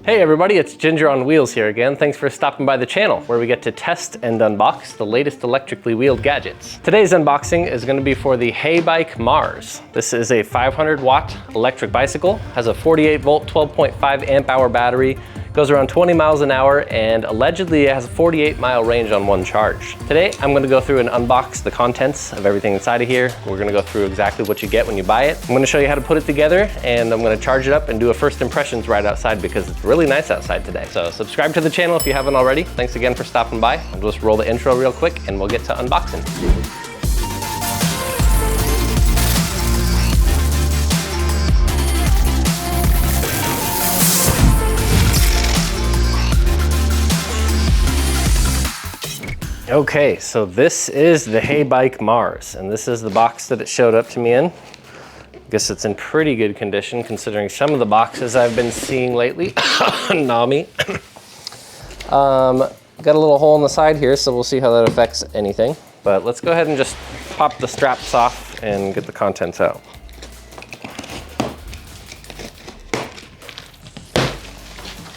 Hey everybody, it's Ginger on Wheels here again. Thanks for stopping by the channel where we get to test and unbox the latest electrically wheeled gadgets. Today's unboxing is going to be for the Heybike Mars. This is a 500 watt electric bicycle, has a 48 volt, 12.5 amp hour battery, goes around 20 miles an hour, and allegedly it has a 48-mile range on one charge. Today, I'm gonna go through and unbox the contents of everything inside of here. We're gonna go through exactly what you get when you buy it. I'm gonna show you how to put it together, and I'm gonna charge it up and do a first impressions right outside because it's really nice outside today. So subscribe to the channel if you haven't already. Thanks again for stopping by. I'll just roll the intro real quick and we'll get to unboxing. Okay, so this is the Heybike Mars, and this is the box that it showed up to me in. I guess it's in pretty good condition considering some of the boxes I've been seeing lately. Nami. Got a little hole in the side here, so we'll see how that affects anything. But let's go ahead and just pop the straps off and get the contents out.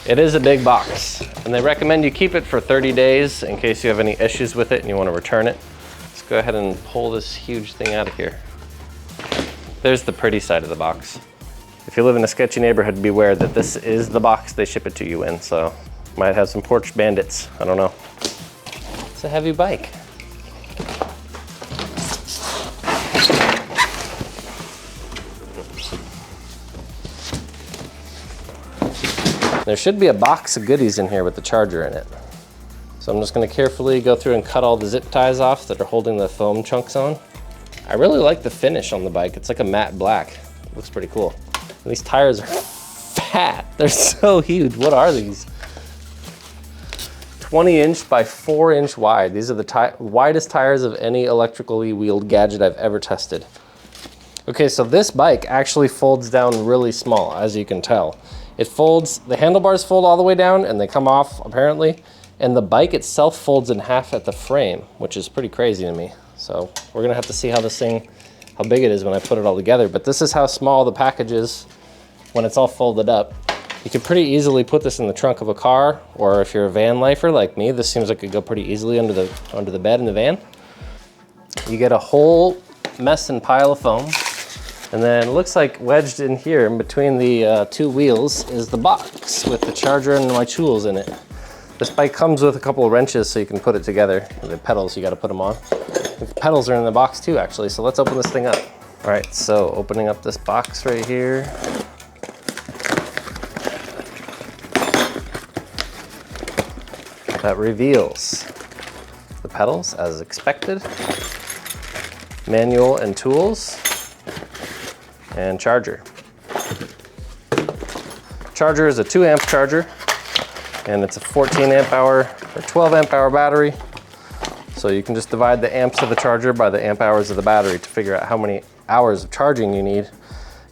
It is a big box, and they recommend you keep it for 30 days in case you have any issues with it and you want to return it. Let's go ahead and pull this huge thing out of here. There's the pretty side of the box. If you live in a sketchy neighborhood, beware that this is the box they ship it to you in, so might have some porch bandits, I don't know. It's a heavy bike. There should be a box of goodies in here with the charger in it. So I'm just gonna carefully go through and cut all the zip ties off that are holding the foam chunks on. I really like the finish on the bike. It's like a matte black. It looks pretty cool. And these tires are fat. They're so huge. What are these? 20-inch by 4-inch wide. These are the widest tires of any electrically wheeled gadget I've ever tested. Okay, so this bike actually folds down really small, as you can tell. It folds, the handlebars fold all the way down and they come off apparently, and the bike itself folds in half at the frame, which is pretty crazy to me. So we're gonna have to see how big it is when I put it all together, but this is how small the package is when it's all folded up. You could pretty easily put this in the trunk of a car, or if you're a van lifer like me, this seems like it could go pretty easily under the bed in the van. You get a whole mess and pile of foam. And then it looks like wedged in here in between the two wheels is the box with the charger and my tools in it. This bike comes with a couple of wrenches so you can put it together. And the pedals, you gotta put them on. The pedals are in the box too, actually, so let's open this thing up. All right, so opening up this box right here. That reveals the pedals as expected, manual and tools, and charger. Charger is a 2 amp charger, and it's a 14 amp hour or 12 amp hour battery. So you can just divide the amps of the charger by the amp hours of the battery to figure out how many hours of charging you need.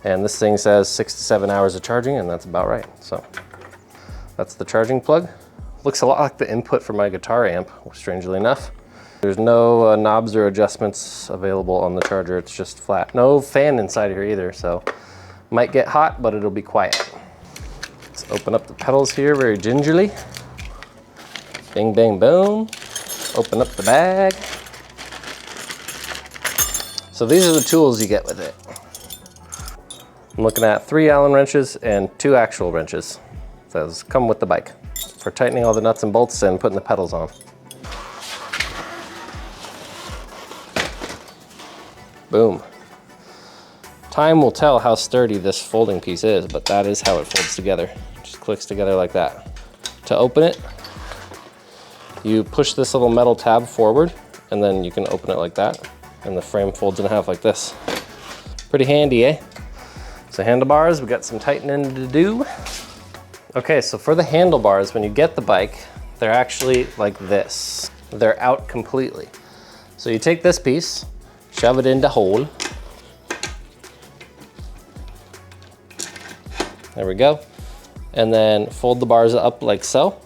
And this thing says 6 to 7 hours of charging, and that's about right. So that's the charging plug. Looks a lot like the input for my guitar amp, strangely enough. There's no knobs or adjustments available on the charger. It's just flat. No fan inside here either, so might get hot, but it'll be quiet. Let's open up the pedals here very gingerly. Bing, bang, boom. Open up the bag. So these are the tools you get with it. I'm looking at 3 Allen wrenches and 2 actual wrenches. Those come with the bike for tightening all the nuts and bolts and putting the pedals on. Boom. Time will tell how sturdy this folding piece is, but that is how it folds together. It just clicks together like that. To open it, you push this little metal tab forward, and then you can open it like that, and the frame folds in half like this. Pretty handy, eh? So handlebars, we got some tightening to do. Okay, so for the handlebars, when you get the bike, they're actually like this. They're out completely. So you take this piece, shove it into hole. There we go. And then fold the bars up like so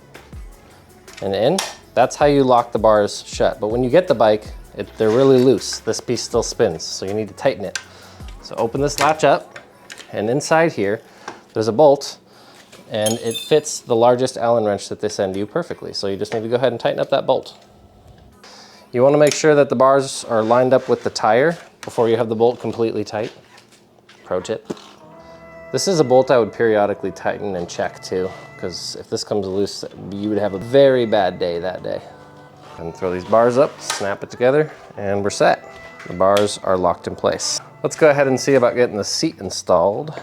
and in. That's how you lock the bars shut. But when you get the bike, they're really loose. This piece still spins, so you need to tighten it. So open this latch up, and inside here, there's a bolt and it fits the largest Allen wrench that they send you perfectly. So you just need to go ahead and tighten up that bolt. You want to make sure that the bars are lined up with the tire before you have the bolt completely tight. Pro tip. This is a bolt I would periodically tighten and check too, because if this comes loose, you would have a very bad day that day. And throw these bars up, snap it together, and we're set. The bars are locked in place. Let's go ahead and see about getting the seat installed.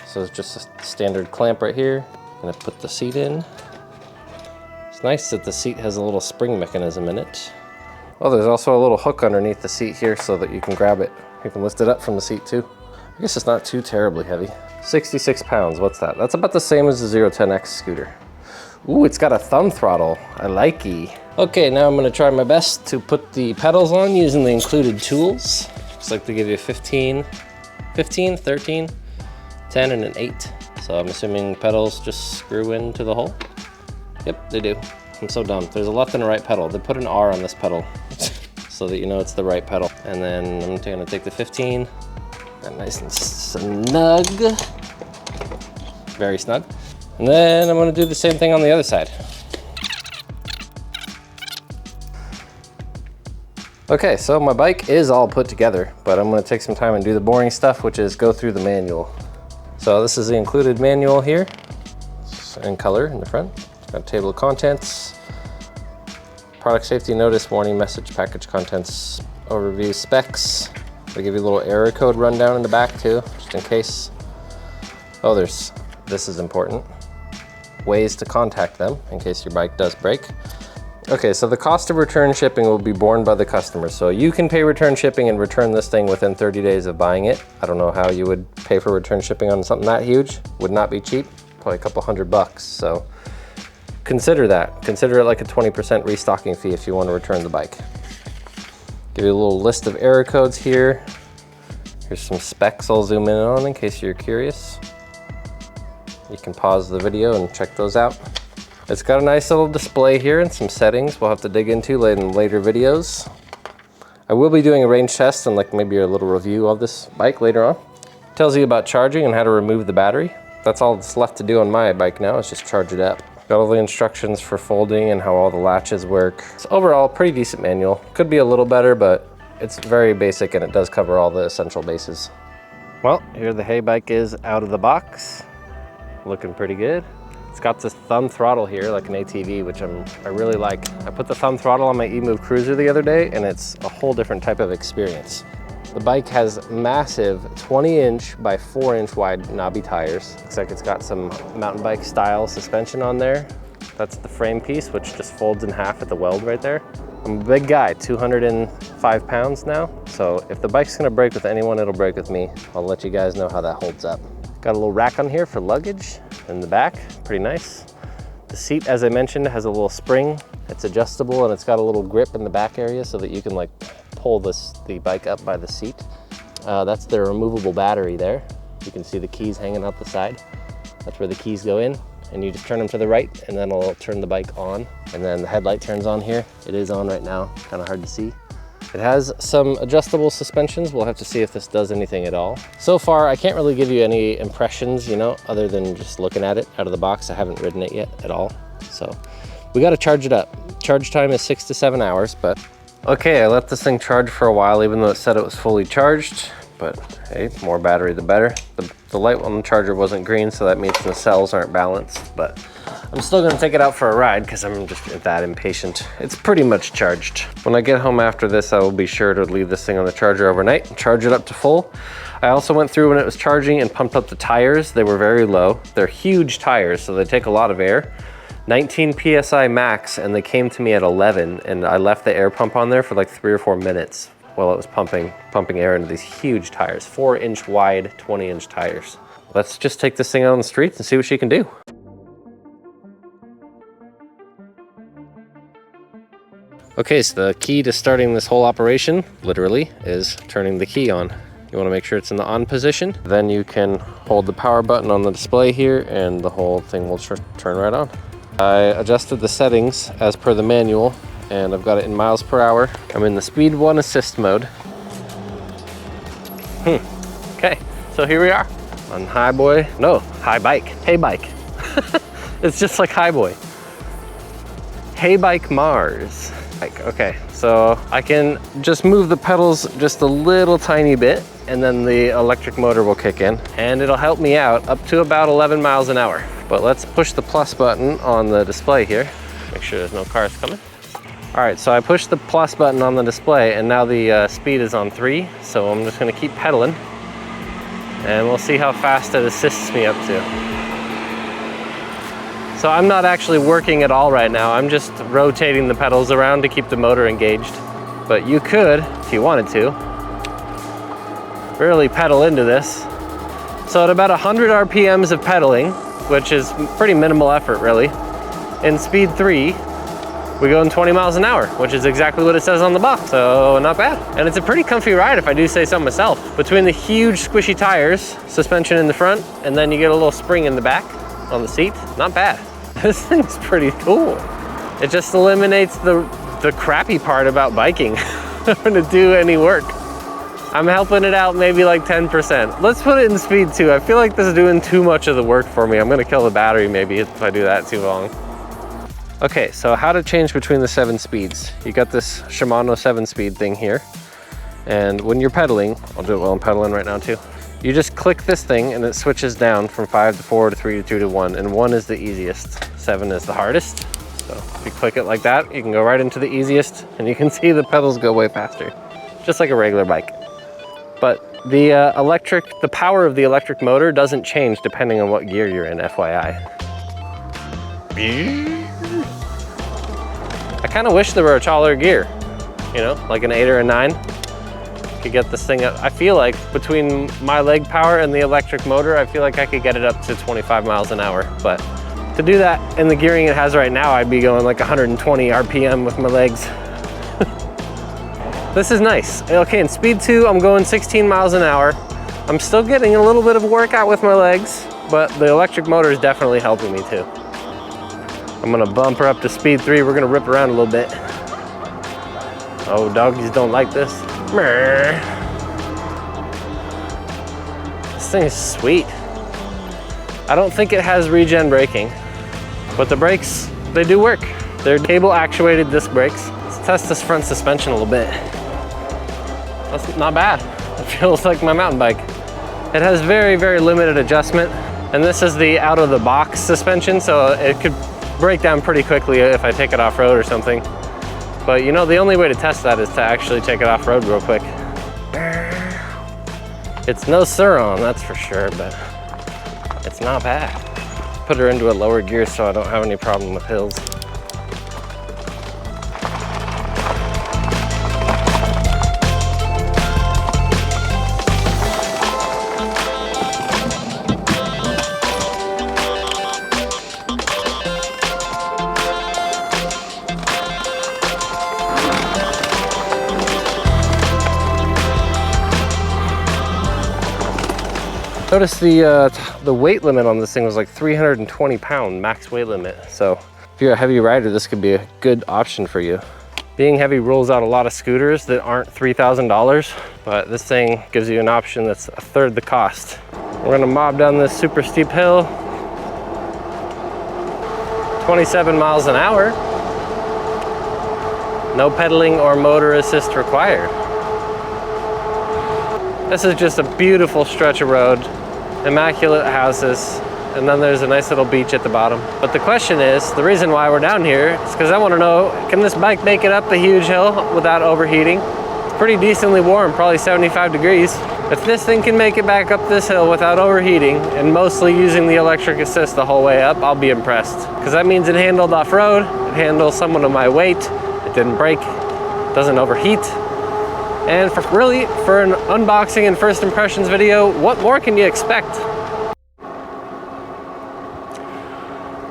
So it's just a standard clamp right here. I'm gonna put the seat in. It's nice that the seat has a little spring mechanism in it. Oh, there's also a little hook underneath the seat here so that you can grab it. You can lift it up from the seat too. I guess it's not too terribly heavy. 66 pounds, what's that? That's about the same as the 010X scooter. Ooh, it's got a thumb throttle. I like-y. Okay, now I'm gonna try my best to put the pedals on using the included tools. Looks like they give you 15, 13, 10, and an 8. So I'm assuming pedals just screw into the hole. Yep, they do. I'm so dumb. There's a left and a right pedal. They put an R on this pedal so that you know it's the right pedal. And then I'm gonna take the 15, that nice and snug, very snug. And then I'm gonna do the same thing on the other side. Okay, so my bike is all put together, but I'm gonna take some time and do the boring stuff, which is go through the manual. So this is the included manual here. It's in color in the front. It's got a table of contents, product safety notice, warning message, package contents, overview, specs. They give you a little error code rundown in the back too, just in case. Oh, this is important. Ways to contact them in case your bike does break. Okay, so the cost of return shipping will be borne by the customer. So you can pay return shipping and return this thing within 30 days of buying it. I don't know how you would pay for return shipping on something that huge. Would not be cheap, probably a couple $100. So consider that. Consider it like a 20% restocking fee if you want to return the bike. Give you a little list of error codes here. Here's some specs I'll zoom in on in case you're curious. You can pause the video and check those out. It's got a nice little display here and some settings we'll have to dig into in later videos. I will be doing a range test and like maybe a little review of this bike later on. It tells you about charging and how to remove the battery. That's all that's left to do on my bike now is just charge it up. Got all the instructions for folding and how all the latches work. It's overall pretty decent manual. Could be a little better, but it's very basic and it does cover all the essential bases. Well, here the Heybike is out of the box. Looking pretty good. It's got this thumb throttle here, like an ATV, which I really like. I put the thumb throttle on my eMove Cruiser the other day, and it's a whole different type of experience. The bike has massive 20-inch by 4-inch wide knobby tires. Looks like it's got some mountain bike style suspension on there. That's the frame piece, which just folds in half at the weld right there. I'm a big guy, 205 pounds now. So if the bike's gonna break with anyone, it'll break with me. I'll let you guys know how that holds up. Got a little rack on here for luggage in the back, pretty nice. The seat, as I mentioned, has a little spring. It's adjustable and it's got a little grip in the back area so that you can like pull the bike up by the seat. That's the removable battery there. You can see the keys hanging out the side. That's where the keys go in, and you just turn them to the right and then it'll turn the bike on. And then the headlight turns on here. It is on right now, kind of hard to see. It has some adjustable suspensions. We'll have to see if this does anything at all. So far, I can't really give you any impressions, you know, other than just looking at it out of the box. I haven't ridden it yet at all. So we got to charge it up. Charge time is 6 to 7 hours, but okay, I let this thing charge for a while, even though it said it was fully charged, but hey, more battery, the better. The light on the charger wasn't green, so that means the cells aren't balanced, but I'm still gonna take it out for a ride because I'm just that impatient. It's pretty much charged. When I get home after this, I will be sure to leave this thing on the charger overnight and charge it up to full. I also went through when it was charging and pumped up the tires. They were very low. They're huge tires, so they take a lot of air. 19 PSI max, and they came to me at 11, and I left the air pump on there for like 3 or 4 minutes while it was pumping air into these huge tires, 4-inch wide, 20-inch tires. Let's just take this thing out on the streets and see what she can do. Okay, so the key to starting this whole operation, literally, is turning the key on. You want to make sure it's in the on position. Then you can hold the power button on the display here and the whole thing will turn right on. I adjusted the settings as per the manual and I've got it in miles per hour. I'm in the speed 1 assist mode. Okay, so here we are on Heybike. It's just like Heybike. Heybike Mars. Okay, so I can just move the pedals just a little tiny bit, and then the electric motor will kick in, and it'll help me out up to about 11 miles an hour. But let's push the plus button on the display here. Make sure there's no cars coming. All right, so I pushed the plus button on the display, and now the speed is on 3, so I'm just gonna keep pedaling, and we'll see how fast it assists me up to. So I'm not actually working at all right now. I'm just rotating the pedals around to keep the motor engaged. But you could, if you wanted to, really pedal into this. So at about 100 RPMs of pedaling, which is pretty minimal effort really, in speed 3, we go in 20 miles an hour, which is exactly what it says on the box, so not bad. And it's a pretty comfy ride if I do say so myself. Between the huge squishy tires, suspension in the front, and then you get a little spring in the back on the seat, not bad. This thing's pretty cool. It just eliminates the crappy part about biking, having to do any work. I'm helping it out maybe like 10%. Let's put it in speed 2. I feel like this is doing too much of the work for me. I'm gonna kill the battery maybe if I do that too long. Okay, so how to change between the 7 speeds. You got this Shimano 7-speed thing here. And when you're pedaling, I'll do it while I'm pedaling right now too. You just click this thing and it switches down from 5 to 4 to 3 to 2 to 1, and 1 is the easiest, 7 is the hardest. So if you click it like that, you can go right into the easiest, and you can see the pedals go way faster, just like a regular bike. But the power of the electric motor doesn't change depending on what gear you're in, FYI. I kind of wish there were a taller gear, you know, like an 8 or a 9. Could get this thing up. I feel like between my leg power and the electric motor, I feel like I could get it up to 25 miles an hour. But to do that in the gearing it has right now, I'd be going like 120 RPM with my legs. This is nice. Okay, in speed 2, I'm going 16 miles an hour. I'm still getting a little bit of workout with my legs, but the electric motor is definitely helping me too. I'm gonna bump her up to speed 3. We're gonna rip around a little bit. Oh, doggies don't like this. This thing is sweet. I don't think it has regen braking, but the brakes, they do work. They're cable actuated disc brakes. Let's test this front suspension a little bit. That's not bad. It feels like my mountain bike. It has very, very limited adjustment, and this is the out of the box suspension, so it could break down pretty quickly if I take it off-road or something. But you know, the only way to test that is to actually take it off-road real quick. It's no Sur-on, that's for sure, but it's not bad. Put her into a lower gear so I don't have any problem with hills. Notice the weight limit on this thing was like 320 pound max weight limit. So if you're a heavy rider, this could be a good option for you. Being heavy rules out a lot of scooters that aren't $3,000, but this thing gives you an option that's a third the cost. We're gonna mob down this super steep hill. 27 miles an hour. No pedaling or motor assist required. This is just a beautiful stretch of road, immaculate houses, and then there's a nice little beach at the bottom. But the question is, the reason why we're down here is because I want to know, can this bike make it up the huge hill without overheating? It's pretty decently warm, probably 75 degrees. If this thing can make it back up this hill without overheating and mostly using the electric assist the whole way up, I'll be impressed. Because that means it handled off-road, it handles someone of my weight, it didn't break, doesn't overheat. And for an unboxing and first impressions video, what more can you expect?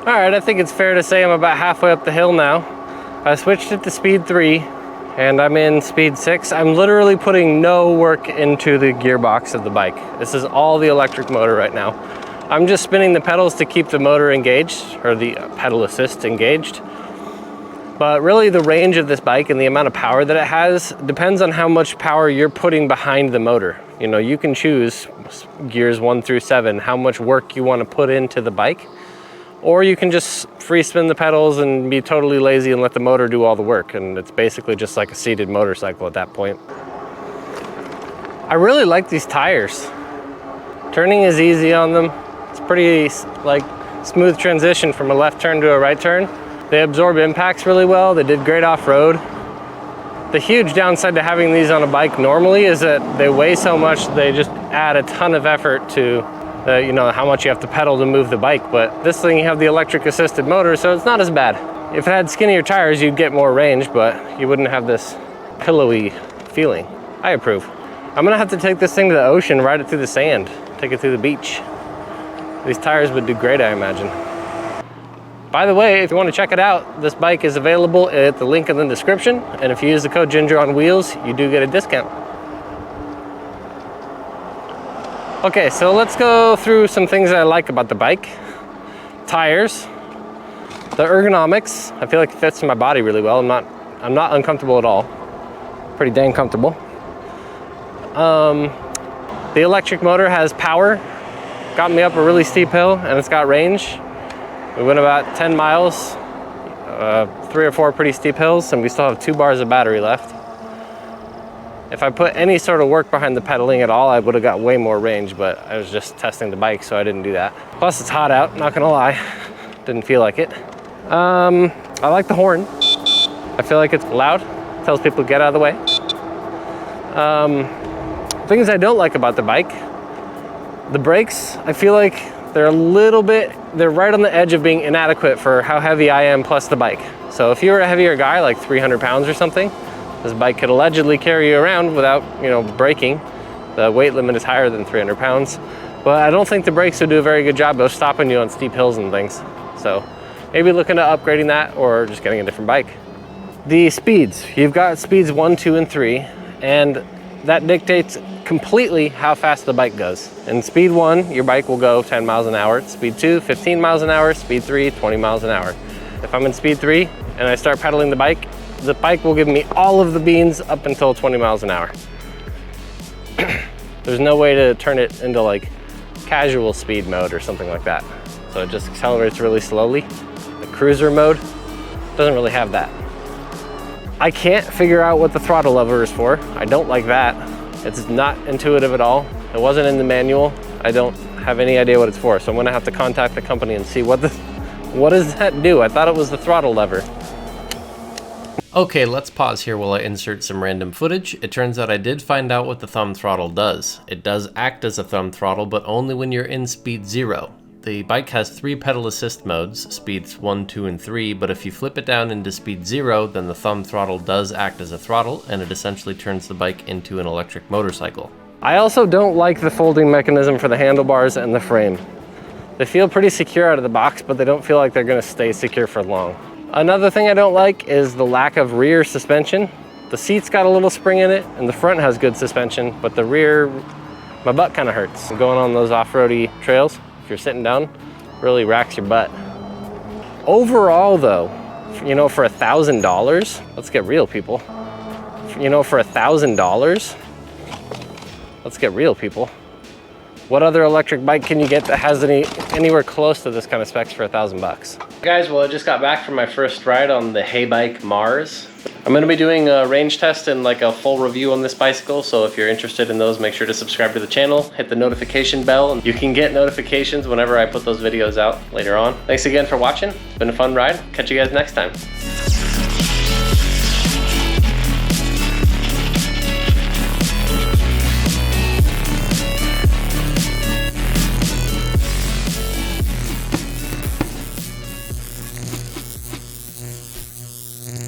All right, I think it's fair to say I'm about halfway up the hill now. I switched it to speed 3 and I'm in speed 6. I'm literally putting no work into the gearbox of the bike. This is all the electric motor right now. I'm just spinning the pedals to keep the motor engaged, or the pedal assist engaged. But really the range of this bike and the amount of power that it has depends on how much power you're putting behind the motor. You know, you can choose gears 1 through 7, how much work you want to put into the bike, Or you can just free spin the pedals and be totally lazy and let the motor do all the work. And it's basically just like a seated motorcycle at that point. I really like these tires. Turning is easy on them. It's pretty like smooth transition from a left turn to a right turn. They absorb impacts really well. They did great off-road. The huge downside to having these on a bike normally is that they weigh so much, they just add a ton of effort to you know, how much you have to pedal to move the bike. But this thing, you have the electric assisted motor, so it's not as bad. If it had skinnier tires, you'd get more range, but you wouldn't have this pillowy feeling. I approve. I'm gonna have to take this thing to the ocean, ride it through the sand, take it through the beach. These tires would do great, I imagine. By the way, if you want to check it out, this bike is available at the link in the description, and if you use the code Ginger on Wheels, you do get a discount. Okay, so let's go through some things that I like about the bike. Tires, the ergonomics. I feel like it fits in my body really well. I'm not uncomfortable at all. Pretty dang comfortable. The electric motor has power. Got me up a really steep hill, and it's got range. We went about 10 miles, 3 or 4 pretty steep hills, and we still have 2 bars of battery left. If I put any sort of work behind the pedaling at all, I would have got way more range, but I was just testing the bike, so I didn't do that. Plus, it's hot out, not gonna lie. Didn't feel like it. I like the horn. I feel like it's loud. Tells people to get out of the way. Things I don't like about the bike. The brakes, I feel like they're right on the edge of being inadequate for how heavy I am plus the bike. So if you're a heavier guy, like 300 pounds or something, this bike could allegedly carry you around without, you know, braking. The weight limit is higher than 300 pounds. But I don't think the brakes would do a very good job of stopping you on steep hills and things. So maybe looking at upgrading that or just getting a different bike. The speeds, you've got speeds 1, 2, and 3, and that dictates completely how fast the bike goes. In speed 1, your bike will go 10 miles an hour. Speed 2, 15 miles an hour. Speed 3, 20 miles an hour. If I'm in speed 3 and I start pedaling the bike will give me all of the beans up until 20 miles an hour. There's no way to turn it into like casual speed mode or something like that. So it just accelerates really slowly. The cruiser mode doesn't really have that. I can't figure out what the throttle lever is for. I don't like that. It's not intuitive at all. It wasn't in the manual. I don't have any idea what it's for. So I'm gonna have to contact the company and see what does that do? I thought it was the throttle lever. Okay, let's pause here while I insert some random footage. It turns out I did find out what the thumb throttle does. It does act as a thumb throttle, but only when you're in speed 0. The bike has 3 pedal assist modes, speeds 1, 2, and 3, but if you flip it down into speed 0, then the thumb throttle does act as a throttle, and it essentially turns the bike into an electric motorcycle. I also don't like the folding mechanism for the handlebars and the frame. They feel pretty secure out of the box, but they don't feel like they're gonna stay secure for long. Another thing I don't like is the lack of rear suspension. The seat's got a little spring in it, and the front has good suspension, but the rear, my butt kind of hurts. Going on those off-roady trails, if you're sitting down, really racks your butt. Overall though, you know, for $1,000, let's get real, people. You know, for $1,000, let's get real, people. What other electric bike can you get that has anywhere close to this kind of specs for $1,000? Guys, well, I just got back from my first ride on the Heybike Mars. I'm gonna be doing a range test and like a full review on this bicycle, so if you're interested in those, make sure to subscribe to the channel, hit the notification bell, and you can get notifications whenever I put those videos out later on. Thanks again for watching. It's been a fun ride. Catch you guys next time.